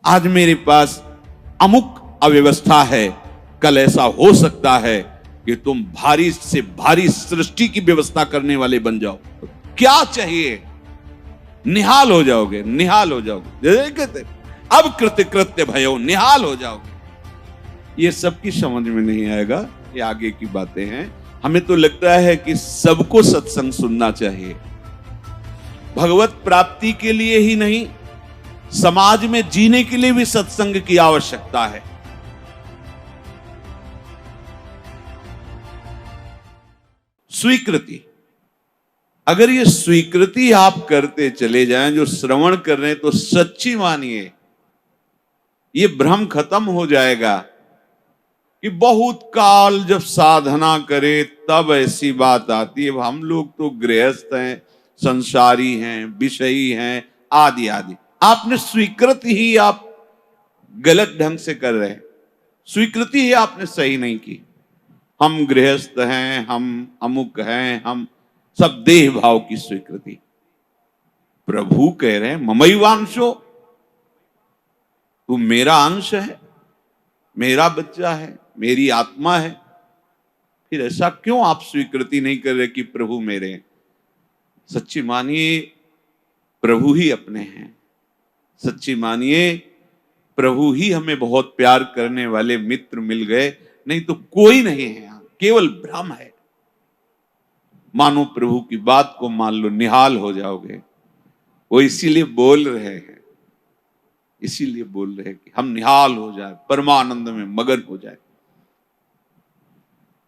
आज मेरे पास अमुक अव्यवस्था है, कल ऐसा हो सकता है कि तुम भारी से भारी सृष्टि की व्यवस्था करने वाले बन जाओ। तो क्या चाहिए? निहाल हो जाओगे, निहाल हो जाओगे। कहते अब कृत्य कृत्य भयो, निहाल हो जाओगे। ये सबकी समझ में नहीं आएगा, ये आगे की बातें हैं। हमें तो लगता है कि सबको सत्संग सुनना चाहिए, भगवत प्राप्ति के लिए ही नहीं, समाज में जीने के लिए भी सत्संग की आवश्यकता है। स्वीकृति, अगर ये स्वीकृति आप करते चले जाएं, जो श्रवण कर रहे हैं, तो सच्ची मानिए ये भ्रम खत्म हो जाएगा कि बहुत काल जब साधना करे तब ऐसी बात आती है। हम लोग तो गृहस्थ हैं, संसारी हैं, विषयी हैं, आदि आदि। आपने स्वीकृति ही आप गलत ढंग से कर रहे हैं, स्वीकृति ही आपने सही नहीं की। हम गृहस्थ हैं, हम अमुक हैं, हम सब देह भाव की स्वीकृति। प्रभु कह रहे हैं ममैवांशो, तू मेरा अंश है, मेरा बच्चा है, मेरी आत्मा है। फिर ऐसा क्यों आप स्वीकृति नहीं कर रहे कि प्रभु मेरे हैं? सच्ची मानिए प्रभु ही अपने हैं, सच्ची मानिए प्रभु ही हमें बहुत प्यार करने वाले मित्र मिल गए, नहीं तो कोई नहीं है यहां, केवल भ्रम है। मानो प्रभु की बात को मान लो, निहाल हो जाओगे। वो इसीलिए बोल रहे हैं, इसीलिए बोल रहे हैं कि हम निहाल हो जाए, परमानंद में मगन हो जाए।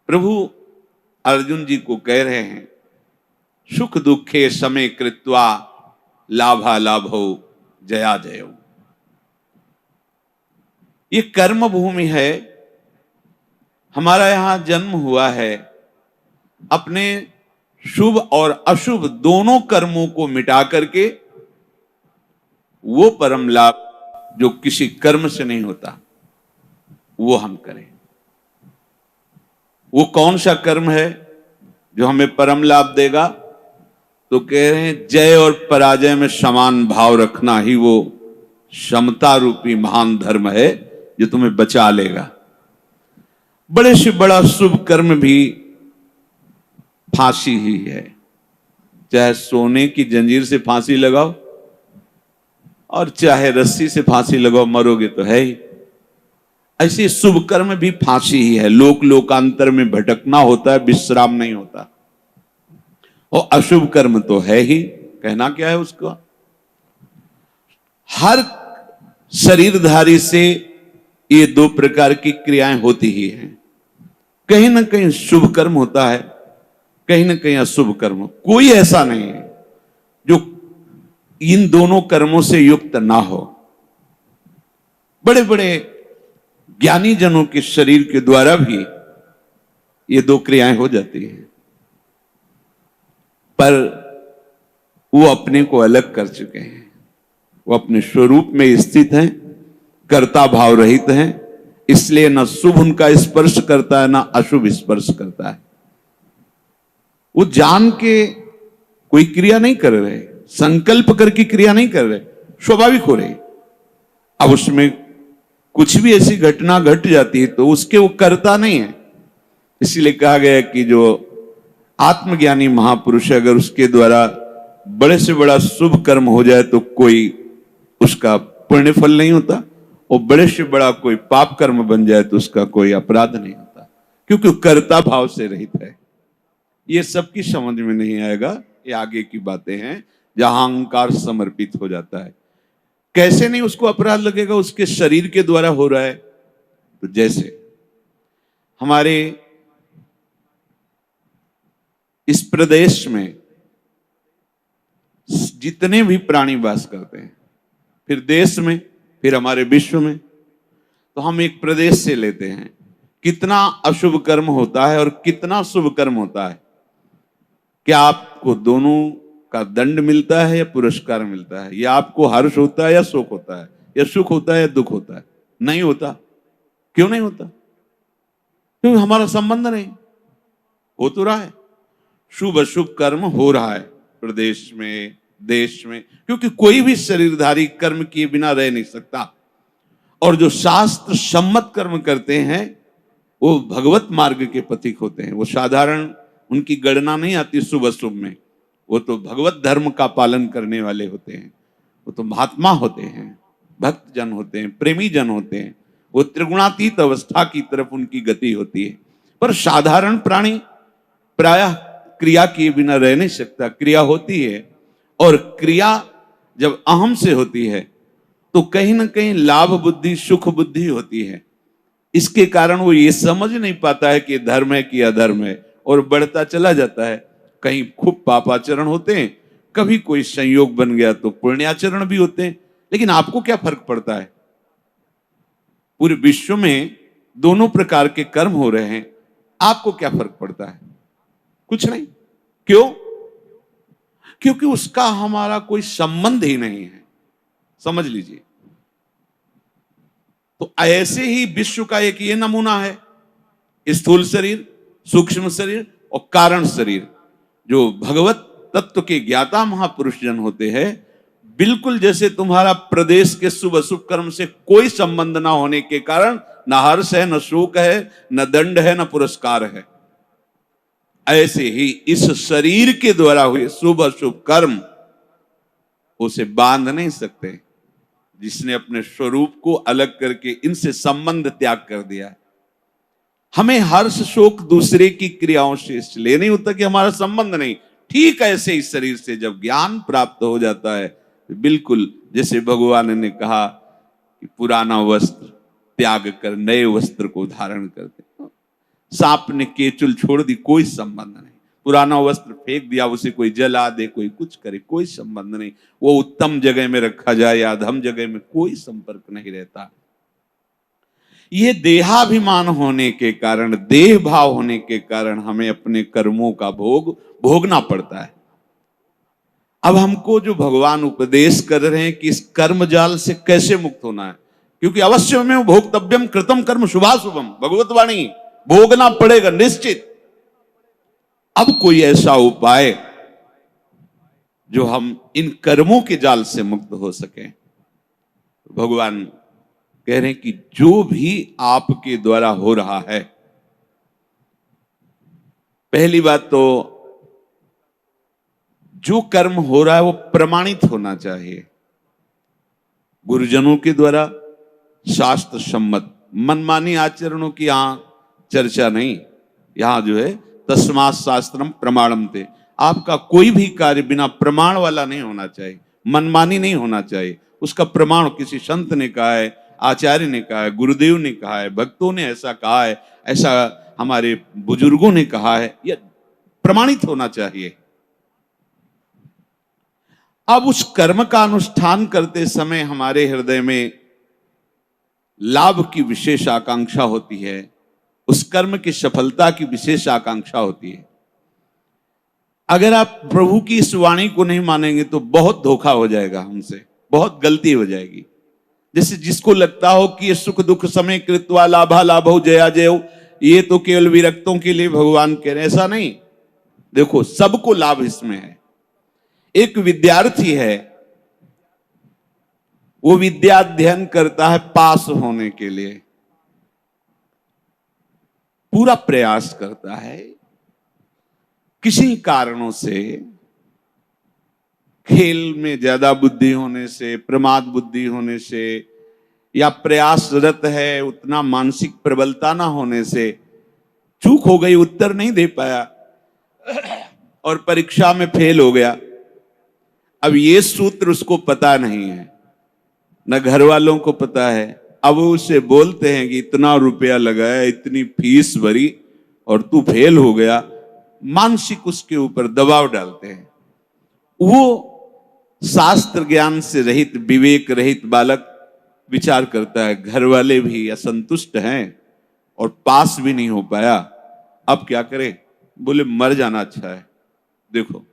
प्रभु अर्जुन जी को कह रहे हैं सुख दुखे समय कृत्वा लाभा लाभो जया जयो। ये कर्म भूमि है, हमारा यहां जन्म हुआ है। अपने शुभ और अशुभ दोनों कर्मों को मिटा करके वो परम लाभ जो किसी कर्म से नहीं होता वो हम करें। वो कौन सा कर्म है जो हमें परम लाभ देगा? तो कह रहे हैं जय और पराजय में समान भाव रखना ही वो समता रूपी महान धर्म है जो तुम्हें बचा लेगा। बड़े से बड़ा शुभ कर्म भी फांसी ही है, चाहे सोने की जंजीर से फांसी लगाओ और चाहे रस्सी से फांसी लगाओ, मरोगे तो है ही। ऐसे शुभ कर्म भी फांसी ही है, लोक लोकांतर में भटकना होता है, विश्राम नहीं होता। और अशुभ कर्म तो है ही, कहना क्या है उसको। हर शरीरधारी से ये दो प्रकार की क्रियाएं होती ही हैं, कहीं ना कहीं शुभ कर्म होता है, कहीं ना कहीं अशुभ कर्म। कोई ऐसा नहीं है जो इन दोनों कर्मों से युक्त ना हो। बड़े बड़े ज्ञानी जनों के शरीर के द्वारा भी ये दो क्रियाएं हो जाती हैं, पर वो अपने को अलग कर चुके हैं, वो अपने स्वरूप में स्थित हैं, कर्ता भाव रहित हैं। इसलिए न शुभ उनका स्पर्श करता है, ना अशुभ स्पर्श करता है। वो जान के कोई क्रिया नहीं कर रहे, संकल्प करके क्रिया नहीं कर रहे, स्वाभाविक हो रही। अब उसमें कुछ भी ऐसी घटना घट जाती है तो उसके वो करता नहीं है। इसीलिए कहा गया कि जो आत्मज्ञानी महापुरुष है, अगर उसके द्वारा बड़े से बड़ा शुभ कर्म हो जाए तो कोई उसका पुण्य फल नहीं होता, और बड़े से बड़ा कोई पाप कर्म बन जाए तो उसका कोई अपराध नहीं होता, क्योंकि कर्ता भाव से रहित है। ये सबकी समझ में नहीं आएगा, ये आगे की बातें हैं जहां अहंकार समर्पित हो जाता है। कैसे नहीं उसको अपराध लगेगा? उसके शरीर के द्वारा हो रहा है। तो जैसे हमारे इस प्रदेश में जितने भी प्राणी वास करते हैं, फिर देश में, फिर हमारे विश्व में, तो हम एक प्रदेश से लेते हैं, कितना अशुभ कर्म होता है और कितना शुभ कर्म होता है। क्या आपको दोनों का दंड मिलता है या पुरस्कार मिलता है? या आपको हर्ष होता है या शोक होता है? या सुख होता है या दुख होता है? नहीं होता। क्यों नहीं होता? क्योंकि हमारा संबंध नहीं। हो तो रहा है, शुभ अशुभ कर्म हो रहा है प्रदेश में, देश में, क्योंकि कोई भी शरीरधारी कर्म किए बिना रह नहीं सकता। और जो शास्त्र सम्मत कर्म करते हैं वो भगवत मार्ग के पथिक होते हैं। वो साधारण उनकी गणना नहीं आती शुभ अशुभ में, वो तो भगवत धर्म का पालन करने वाले होते हैं। वो तो महात्मा होते हैं, भक्त जन होते हैं, प्रेमी जन होते हैं। वो त्रिगुणातीत अवस्था की तरफ उनकी गति होती है। पर साधारण प्राणी प्रायः क्रिया किए बिना रह नहीं सकता। क्रिया होती है, और क्रिया जब अहम से होती है तो कहीं ना कहीं लाभ बुद्धि, सुख बुद्धि होती है। इसके कारण वो ये समझ नहीं पाता है कि धर्म है कि अधर्म है, और बढ़ता चला जाता है। कहीं खूब पापाचरण होते हैं, कभी कोई संयोग बन गया तो पुण्याचरण भी होते हैं। लेकिन आपको क्या फर्क पड़ता है? पूरे विश्व में दोनों प्रकार के कर्म हो रहे हैं, आपको क्या फर्क पड़ता है? कुछ नहीं। क्यों? क्योंकि उसका हमारा कोई संबंध ही नहीं है। समझ लीजिए। तो ऐसे ही विश्व का एक ये नमूना है, स्थूल शरीर, सूक्ष्म शरीर और कारण शरीर। जो भगवत तत्व के ज्ञाता महापुरुष जन होते हैं, बिल्कुल जैसे तुम्हारा प्रदेश के शुभ अशुभ कर्म से कोई संबंध ना होने के कारण न हर्ष है, न शोक है, न दंड है, न पुरस्कार है, ऐसे ही इस शरीर के द्वारा हुए शुभ अशुभ कर्म उसे बांध नहीं सकते। जिसने अपने स्वरूप को अलग करके इनसे संबंध त्याग कर दिया है। हमें हर्ष शोक दूसरे की क्रियाओं से इसलिए नहीं होता कि हमारा संबंध नहीं। ठीक ऐसे इस शरीर से जब ज्ञान प्राप्त हो जाता है, बिल्कुल जैसे भगवान ने कहा कि पुराना वस्त्र त्याग कर नए वस्त्र को धारण करते। सांप ने केचुल छोड़ दी, कोई संबंध नहीं। पुराना वस्त्र फेंक दिया, उसे कोई जला दे, कोई कुछ करे, कोई संबंध नहीं। वो उत्तम जगह में रखा जाए या अधम जगह में, कोई संपर्क नहीं रहता। ये देहाभिमान होने के कारण, देह भाव होने के कारण हमें अपने कर्मों का भोग भोगना पड़ता है। अब हमको जो भगवान उपदेश कर रहे हैं कि इस कर्म जाल से कैसे मुक्त होना है, क्योंकि अवश्य में भोक्तव्यम कृतम कर्म शुभाशुभम, भगवत वाणी, भोगना पड़ेगा निश्चित। अब कोई ऐसा उपाय जो हम इन कर्मों के जाल से मुक्त हो सके। भगवान कह रहे हैं कि जो भी आपके द्वारा हो रहा है, पहली बात तो जो कर्म हो रहा है वो प्रमाणित होना चाहिए, गुरुजनों के द्वारा शास्त्र सम्मत। मनमानी आचरणों की यहां चर्चा नहीं। यहां जो है तस्मात् शास्त्रम प्रमाणम ते, आपका कोई भी कार्य बिना प्रमाण वाला नहीं होना चाहिए, मनमानी नहीं होना चाहिए। उसका प्रमाण किसी संत ने कहा है, आचार्य ने कहा है, गुरुदेव ने कहा है, भक्तों ने ऐसा कहा है, ऐसा हमारे बुजुर्गों ने कहा है, यह प्रमाणित होना चाहिए। अब उस कर्म का अनुष्ठान करते समय हमारे हृदय में लाभ की विशेष आकांक्षा होती है, उस कर्म की सफलता की विशेष आकांक्षा होती है। अगर आप प्रभु की इस वाणी को नहीं मानेंगे तो बहुत धोखा हो जाएगा हमसे, बहुत गलती हो जाएगी। जैसे जिसको लगता हो कि ये सुख दुख समय कृत्वा लाभा लाभो जया जयो, ये तो केवल विरक्तों के लिए भगवान कह रहे हैं, ऐसा नहीं। देखो सबको लाभ इसमें है। एक विद्यार्थी है, वो विद्या अध्ययन करता है पास होने के लिए, पूरा प्रयास करता है। किसी कारणों से, खेल में ज्यादा बुद्धि होने से, प्रमाद बुद्धि होने से, या प्रयासरत है उतना मानसिक प्रबलता ना होने से चूक हो गई, उत्तर नहीं दे पाया और परीक्षा में फेल हो गया। अब ये सूत्र उसको पता नहीं है, न घर वालों को पता है। अब उसे बोलते हैं कि इतना रुपया लगाया, इतनी फीस भरी और तू फेल हो गया। मानसिक उसके ऊपर दबाव डालते हैं। वो शास्त्र ज्ञान से रहित, विवेक रहित बालक विचार करता है, घर वाले भी असंतुष्ट हैं और पास भी नहीं हो पाया, अब क्या करे? बोले मर जाना अच्छा है। देखो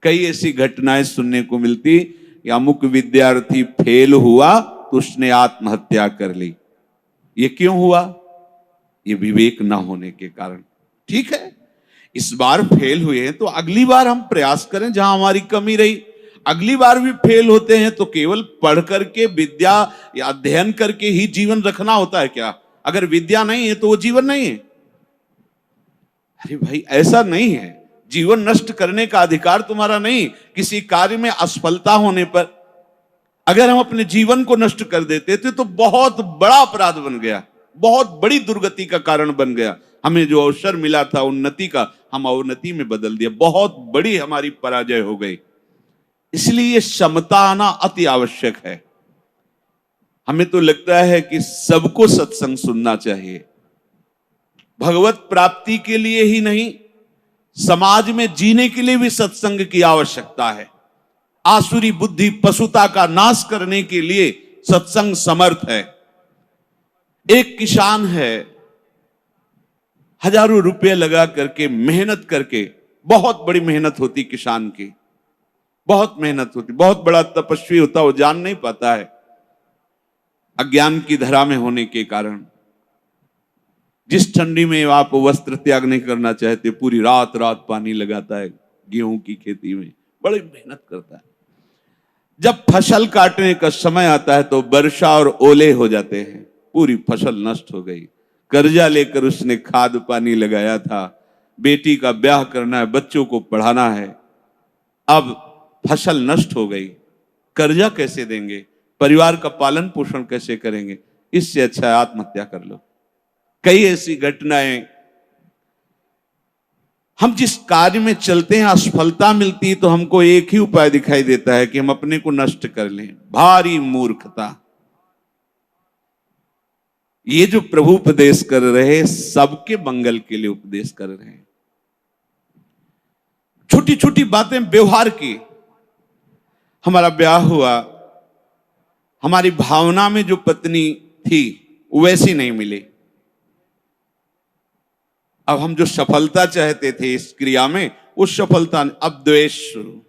कई ऐसी घटनाएं सुनने को मिलती, अमुक विद्यार्थी फेल हुआ तो उसने आत्महत्या कर ली। ये क्यों हुआ? ये विवेक ना होने के कारण। ठीक है, इस बार फेल हुए हैं तो अगली बार हम प्रयास करें जहां हमारी कमी रही। अगली बार भी फेल होते हैं तो केवल पढ़ करके विद्या या अध्ययन करके ही जीवन रखना होता है क्या? अगर विद्या नहीं है तो वो जीवन नहीं है। अरे भाई, ऐसा नहीं है। जीवन नष्ट करने का अधिकार तुम्हारा नहीं। किसी कार्य में असफलता होने पर अगर हम अपने जीवन को नष्ट कर देते थे तो बहुत बड़ा अपराध बन गया, बहुत बड़ी दुर्गति का कारण बन गया। हमें जो अवसर मिला था उन्नति का, हम अवनति में बदल दिया, बहुत बड़ी हमारी पराजय हो गई। इसलिए समता आना अति आवश्यक है। हमें तो लगता है कि सबको सत्संग सुनना चाहिए, भगवत प्राप्ति के लिए ही नहीं, समाज में जीने के लिए भी सत्संग की आवश्यकता है। आसुरी बुद्धि पशुता का नाश करने के लिए सत्संग समर्थ है। एक किसान है, हजारों रुपए लगा करके मेहनत करके, बहुत बड़ी मेहनत होती किसान की, बहुत मेहनत होती, बहुत बड़ा तपस्वी होता, वो जान नहीं पाता है अज्ञान की धरा में होने के कारण। जिस ठंडी में आप वस्त्र त्याग नहीं करना चाहते, पूरी रात रात पानी लगाता है गेहूं की खेती में, बड़ी मेहनत करता है। जब फसल काटने का समय आता है तो वर्षा और ओले हो जाते हैं, पूरी फसल नष्ट हो गई। कर्जा लेकर उसने खाद पानी लगाया था, बेटी का ब्याह करना है, बच्चों को पढ़ाना है, अब फसल नष्ट हो गई। कर्जा कैसे देंगे, परिवार का पालन पोषण कैसे करेंगे? इससे अच्छा है आत्महत्या कर लो। कई ऐसी घटनाएं, हम जिस कार्य में चलते हैं असफलता मिलती है तो हमको एक ही उपाय दिखाई देता है कि हम अपने को नष्ट कर लें। भारी मूर्खता। ये जो प्रभु उपदेश कर रहे हैं, सबके मंगल के लिए उपदेश कर रहे हैं। छोटी छोटी बातें व्यवहार की। हमारा ब्याह हुआ, हमारी भावना में जो पत्नी थी वैसी नहीं मिली। अब हम जो सफलता चाहते थे इस क्रिया में, उस सफलता, अब द्वेष शुरू,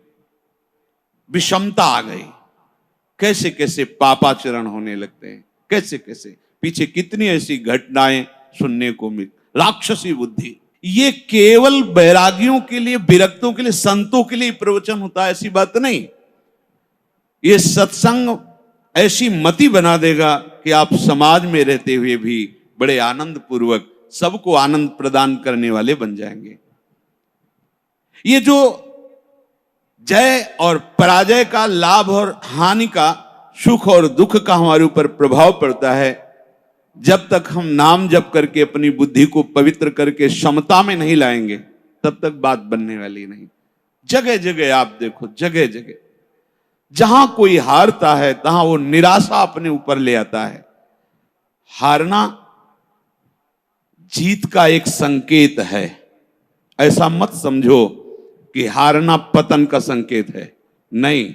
विषमता आ गई। कैसे कैसे पापाचरण होने लगते हैं, कैसे कैसे पीछे कितनी ऐसी घटनाएं सुनने को मिल। राक्षसी बुद्धि। ये केवल बैरागियों के लिए, विरक्तों के लिए, संतों के लिए प्रवचन होता है, ऐसी बात नहीं। ये सत्संग ऐसी मति बना देगा कि आप समाज में रहते हुए भी बड़े आनंद पूर्वक सबको आनंद प्रदान करने वाले बन जाएंगे। ये जो जय और पराजय का, लाभ और हानि का, सुख और दुख का हमारे ऊपर प्रभाव पड़ता है, जब तक हम नाम जप करके अपनी बुद्धि को पवित्र करके समता में नहीं लाएंगे, तब तक बात बनने वाली नहीं। जगह जगह आप देखो, जगह जगह जहां कोई हारता है तहां वो निराशा अपने ऊपर ले आता है। हारना जीत का एक संकेत है। ऐसा मत समझो कि हारना पतन का संकेत है, नहीं।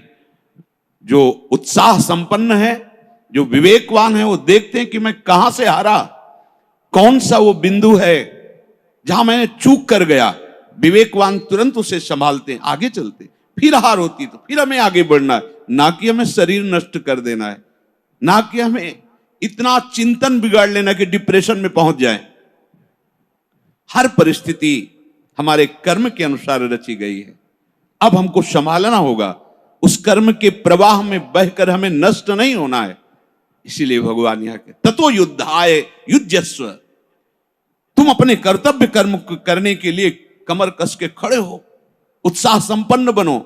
जो उत्साह संपन्न है, जो विवेकवान है, वो देखते हैं कि मैं कहां से हारा, कौन सा वो बिंदु है जहां मैंने चूक कर गया। विवेकवान तुरंत उसे संभालते हैं, आगे चलते। फिर हार होती तो फिर हमें आगे बढ़ना है, ना कि हमें शरीर नष्ट कर देना है, ना कि हमें इतना चिंतन बिगाड़ लेना कि डिप्रेशन में पहुंच जाए। हर परिस्थिति हमारे कर्म के अनुसार रची गई है। अब हमको संभालना होगा, उस कर्म के प्रवाह में बहकर हमें नष्ट नहीं होना है। इसीलिए भगवान यहाँ के ततो युद्धाय युज्यस्व। तुम अपने कर्तव्य कर्म करने के लिए कमर कस के खड़े हो, उत्साह संपन्न बनो,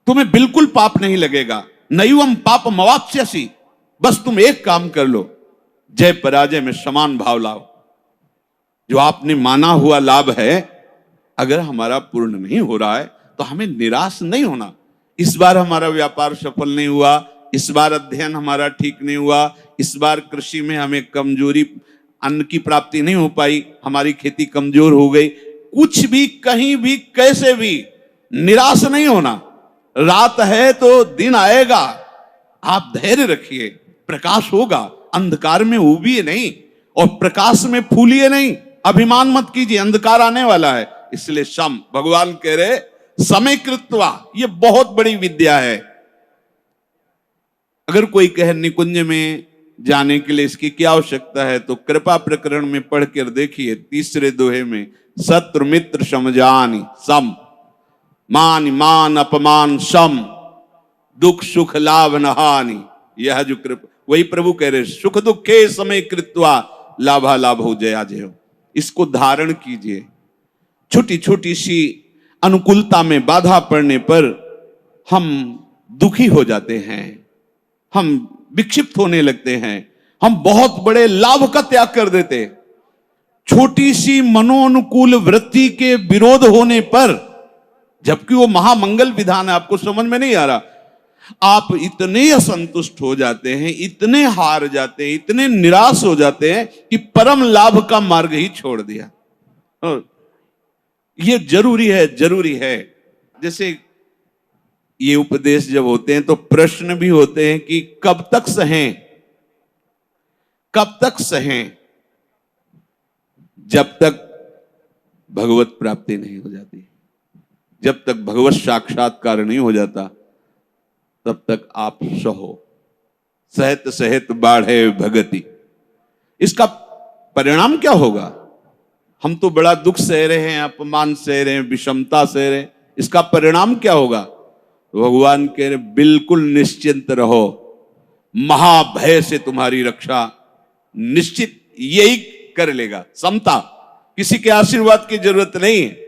तुम्हें बिल्कुल पाप नहीं लगेगा। नैवम पाप मवाप्स्यसि। बस तुम एक काम कर लो, जय पराजय में समान भाव लाओ। जो आपने माना हुआ लाभ है, अगर हमारा पूर्ण नहीं हो रहा है तो हमें निराश नहीं होना। इस बार हमारा व्यापार सफल नहीं हुआ, इस बार अध्ययन हमारा ठीक नहीं हुआ, इस बार कृषि में हमें कमजोरी, अन्न की प्राप्ति नहीं हो पाई, हमारी खेती कमजोर हो गई, कुछ भी, कहीं भी, कैसे भी निराश नहीं होना। रात है तो दिन आएगा, आप धैर्य रखिए, प्रकाश होगा। अंधकार में उबिए नहीं और प्रकाश में फूलिए नहीं। अभिमान मत कीजिए, अंधकार आने वाला है। इसलिए सम, भगवान कह रहे समय कृत्वा, ये बहुत बड़ी विद्या है। अगर कोई कहे निकुंज में जाने के लिए इसकी क्या आवश्यकता है, तो कृपा प्रकरण में पढ़कर देखिए, तीसरे दोहे में, शत्रु मित्र समझानी सम, मान मान अपमान सम, दुख सुख लाभ न हानि, यह जो कृपा, वही प्रभु कह रहे सुख दुखे समय कृत्वा लाभा लाभो जया जयो। इसको धारण कीजिए। छोटी छोटी सी अनुकूलता में बाधा पड़ने पर हम दुखी हो जाते हैं, हम विक्षिप्त होने लगते हैं, हम बहुत बड़े लाभ का त्याग कर देते। छोटी सी मनोनुकूल वृत्ति के विरोध होने पर, जबकि वो महामंगल विधान है, आपको समझ में नहीं आ रहा, आप इतने असंतुष्ट हो जाते हैं, इतने हार जाते हैं, इतने निराश हो जाते हैं कि परम लाभ का मार्ग ही छोड़ दिया। ये जरूरी है, जरूरी है। जैसे ये उपदेश जब होते हैं तो प्रश्न भी होते हैं कि कब तक सहें, कब तक सहें? जब तक भगवत प्राप्ति नहीं हो जाती, जब तक भगवत साक्षात्कार नहीं हो जाता, तब तक आप सहो। सहत सहत बाढ़े भगति। इसका परिणाम क्या होगा? हम तो बड़ा दुख सह रहे हैं, अपमान सह रहे हैं, विषमता सह रहे हैं, इसका परिणाम क्या होगा? भगवान कह रहे बिल्कुल निश्चिंत रहो, महाभय से तुम्हारी रक्षा निश्चित यही कर लेगा। समता, किसी के आशीर्वाद की जरूरत नहीं है।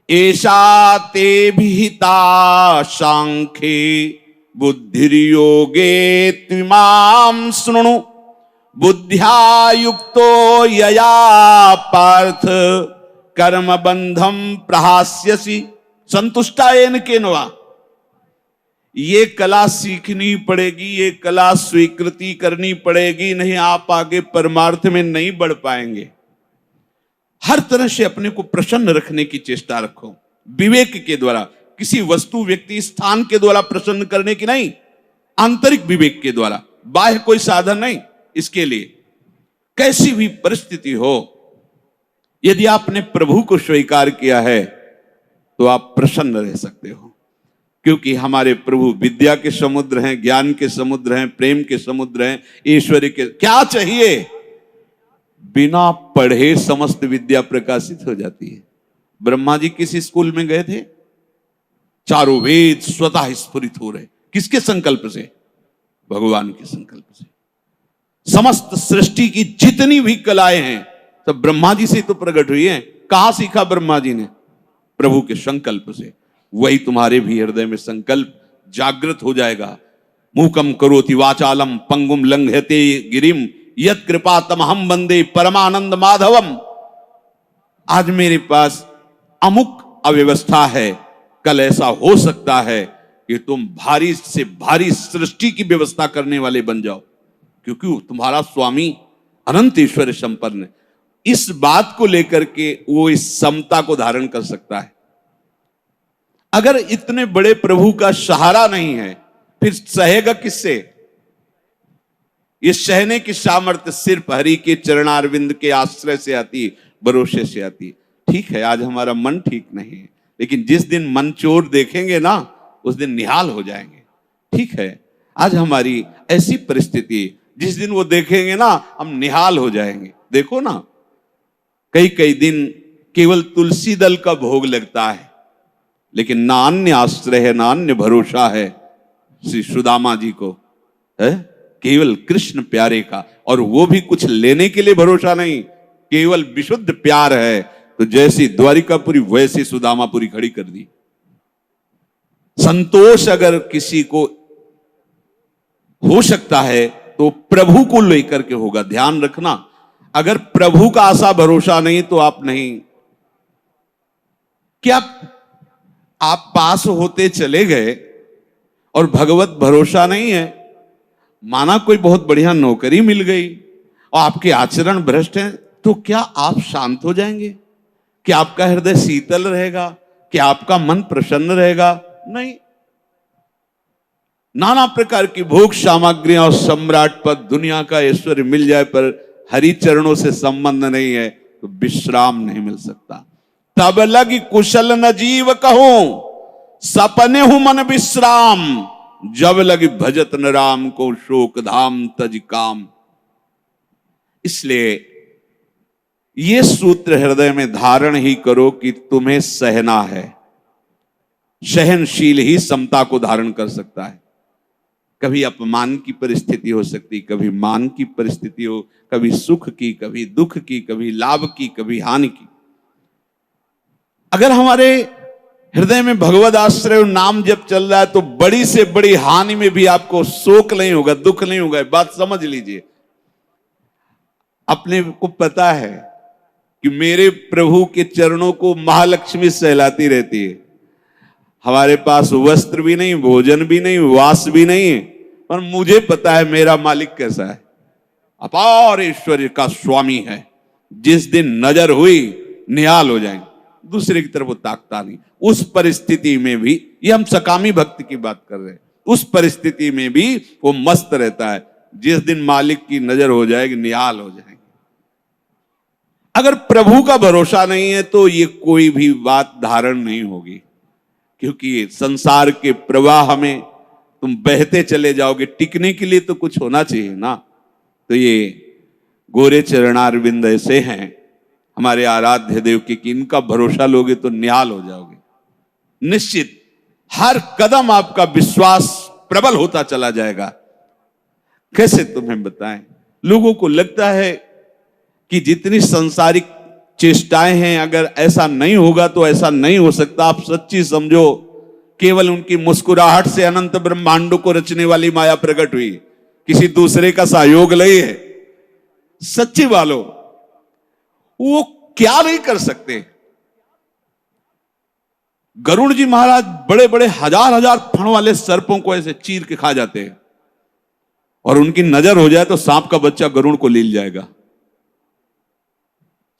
ऐसा ते विहिता सांख्ये बुद्धिर्योगे त्विमां शृणु, बुद्ध्या युक्तो यया पार्थ कर्म बंधम प्रहास्यसि संतुष्टायेन केनवा। ये कला सीखनी पड़ेगी, ये कला स्वीकृति करनी पड़ेगी, नहीं आप आगे परमार्थ में नहीं बढ़ पाएंगे। हर तरह से अपने को प्रसन्न रखने की चेष्टा रखो, विवेक के द्वारा, किसी वस्तु व्यक्ति स्थान के द्वारा प्रसन्न करने की नहीं, आंतरिक विवेक के द्वारा, बाह्य कोई साधन नहीं। इसके लिए कैसी भी परिस्थिति हो, यदि आपने प्रभु को स्वीकार किया है तो आप प्रसन्न रह सकते हो, क्योंकि हमारे प्रभु विद्या के समुद्र हैं, ज्ञान के समुद्र हैं, प्रेम के समुद्र हैं, ईश्वरी के। क्या चाहिए? बिना पढ़े समस्त विद्या प्रकाशित हो जाती है। ब्रह्मा जी किस स्कूल में गए थे? चारों वेद स्वतः स्फुरित हो रहे। किसके संकल्प से? भगवान के संकल्प से। समस्त सृष्टि की जितनी भी कलाएं हैं सब ब्रह्मा जी से तो प्रकट हुई हैं। कहां सीखा ब्रह्मा जी ने? प्रभु के संकल्प से। वही तुम्हारे भी हृदय में संकल्प जागृत हो जाएगा। मूकम करोति वाचालम पंगुम लंघयते गिरिम यत् कृपा तमहम वंदे परमानंद माधवम। आज मेरे पास अमुक अव्यवस्था है, कल ऐसा हो सकता है कि तुम भारी से भारी सृष्टि की व्यवस्था करने वाले बन जाओ, क्योंकि तुम्हारा स्वामी अनंत ईश्वर संपन्न है। इस बात को लेकर के वो इस समता को धारण कर सकता है। अगर इतने बड़े प्रभु का सहारा नहीं है, फिर सहेगा किससे? ये सहने की सामर्थ्य सिर्फ हरि के चरणारविंद के आश्रय से आती है, भरोसे से आती है। ठीक है, आज हमारा मन ठीक नहीं है, लेकिन जिस दिन मन चोर देखेंगे ना, उस दिन निहाल हो जाएंगे। ठीक है, आज हमारी ऐसी परिस्थिति, जिस दिन वो देखेंगे ना, हम निहाल हो जाएंगे। देखो ना, कई कई दिन केवल तुलसी दल का भोग लगता है, लेकिन ना अन्य आश्रय है, ना अन्य भरोसा है श्री सुदामा जी को, है केवल कृष्ण प्यारे का। और वो भी कुछ लेने के लिए भरोसा नहीं, केवल विशुद्ध प्यार है। तो जैसी द्वारिकापुरी वैसी सुदामापुरी खड़ी कर दी। संतोष अगर किसी को हो सकता है तो प्रभु को लेकर के होगा। ध्यान रखना, अगर प्रभु का आशा भरोसा नहीं तो आप नहीं। क्या आप पास होते चले गए और भगवत भरोसा नहीं है? माना कोई बहुत बढ़िया नौकरी मिल गई और आपके आचरण भ्रष्ट हैं, तो क्या आप शांत हो जाएंगे? क्या आपका हृदय शीतल रहेगा? क्या आपका मन प्रसन्न रहेगा? नहीं। नाना प्रकार की भोग सामग्रियां और सम्राट पद, दुनिया का ऐश्वर्य मिल जाए, पर हरि चरणों से संबंध नहीं है तो विश्राम नहीं मिल सकता। तब लगी कुशल न जीव कहूं, सपने हूं मन विश्राम, जब लगी भजत न राम को शोक धाम तज काम। इसलिए ये सूत्र हृदय में धारण ही करो कि तुम्हें सहना है। सहनशील ही समता को धारण कर सकता है। कभी अपमान की परिस्थिति हो सकती, कभी मान की परिस्थिति हो, कभी सुख की, कभी दुख की, कभी लाभ की, कभी हानि की। अगर हमारे हृदय में भगवद आश्रय और नाम जब चल रहा है तो बड़ी से बड़ी हानि में भी आपको शोक नहीं होगा, दुख नहीं होगा। बात समझ लीजिए। अपने को पता है कि मेरे प्रभु के चरणों को महालक्ष्मी सहलाती रहती है। हमारे पास वस्त्र भी नहीं, भोजन भी नहीं, वास भी नहीं है, पर मुझे पता है मेरा मालिक कैसा है। अपार ऐश्वर्य का स्वामी है। जिस दिन नजर हुई निहाल हो जाएंगे, दूसरे की तरफ वो ताकता नहीं। उस परिस्थिति में भी, ये हम सकामी भक्त की बात कर रहे हैं, उस परिस्थिति में भी वो मस्त रहता है। जिस दिन मालिक की नजर हो जाएगी निहाल हो जाएंगे। अगर प्रभु का भरोसा नहीं है तो ये कोई भी बात धारण नहीं होगी, क्योंकि संसार के प्रवाह में तुम बहते चले जाओगे। टिकने के लिए तो कुछ होना चाहिए ना। तो ये गोरे चरणारविंद ऐसे हैं हमारे आराध्य देव के कि इनका भरोसा लोगे तो निहाल हो जाओगे। निश्चित हर कदम आपका विश्वास प्रबल होता चला जाएगा। कैसे तुम्हें बताएं, लोगों को लगता है कि जितनी सांसारिक चेष्टाएं हैं, अगर ऐसा नहीं होगा तो ऐसा नहीं हो सकता। आप सच्ची समझो, केवल उनकी मुस्कुराहट से अनंत ब्रह्मांडों को रचने वाली माया प्रकट हुई, किसी दूसरे का सहयोग नहीं है। सच्ची वालों, वो क्या नहीं कर सकते। गरुड़ जी महाराज बड़े बड़े हजार हजार फण वाले सर्पों को ऐसे चीर के खा जाते हैं, और उनकी नजर हो जाए तो सांप का बच्चा गरुड़ को लील जाएगा।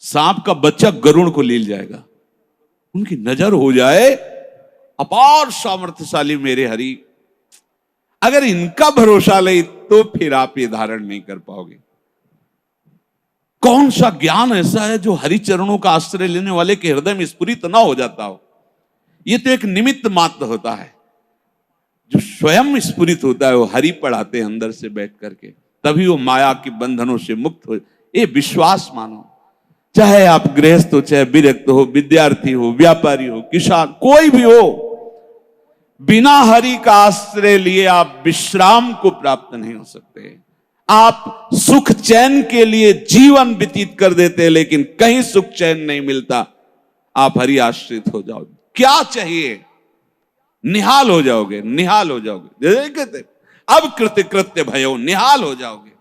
सांप का बच्चा गरुड़ को लील जाएगा, उनकी नजर हो जाए। अपार सामर्थ्यशाली मेरे हरि। अगर इनका भरोसा नहीं तो फिर आप ये धारण नहीं कर पाओगे। कौन सा ज्ञान ऐसा है जो हरि चरणों का आश्रय लेने वाले के हृदय में स्फुरित ना हो जाता हो। ये तो एक निमित्त मात्र होता है। जो स्वयं स्फुरित होता है वो हरि पढ़ाते हैं अंदर से बैठ करके, तभी वो माया के बंधनों से मुक्त हो। ये विश्वास मानो। चाहे आप गृहस्थ हो, चाहे विरक्त हो, विद्यार्थी हो, व्यापारी हो, किसान, कोई भी हो, बिना हरि का आश्रय लिए आप विश्राम को प्राप्त नहीं हो सकते। आप सुख चैन के लिए जीवन व्यतीत कर देते हैं, लेकिन कहीं सुख चैन नहीं मिलता। आप हरि आश्रित हो जाओ, क्या चाहिए निहाल हो जाओगे, निहाल हो जाओगे। जैसे कहते अब कृत्य कृत्य भयो, निहाल हो जाओगे।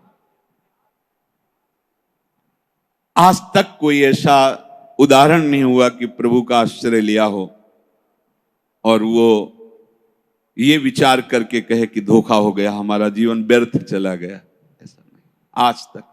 आज तक कोई ऐसा उदाहरण नहीं हुआ कि प्रभु का आश्रय लिया हो और वो ये विचार करके कहे कि धोखा हो गया, हमारा जीवन व्यर्थ चला गया। ऐसा नहीं, आज तक।